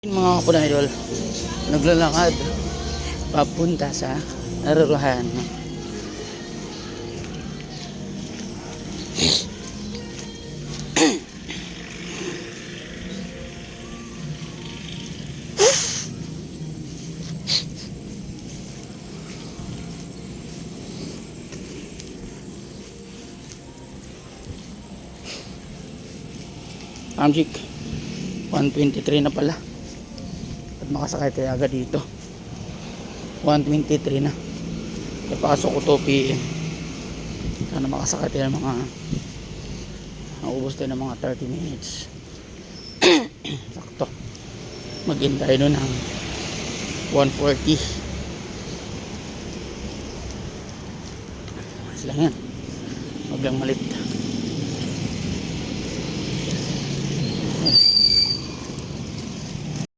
Mga kapuna idol, naglalakad papunta sa Araruhan. Amjik 123 na pala at makasakay tayo agad dito. 123 na kaya pasok ko 2 PM. Sana makasakay tayo ng mga maubos tayo ng mga 30 minutes. Sakto mag-in tayo nun ng 140. Mas lang yan, wag lang malit.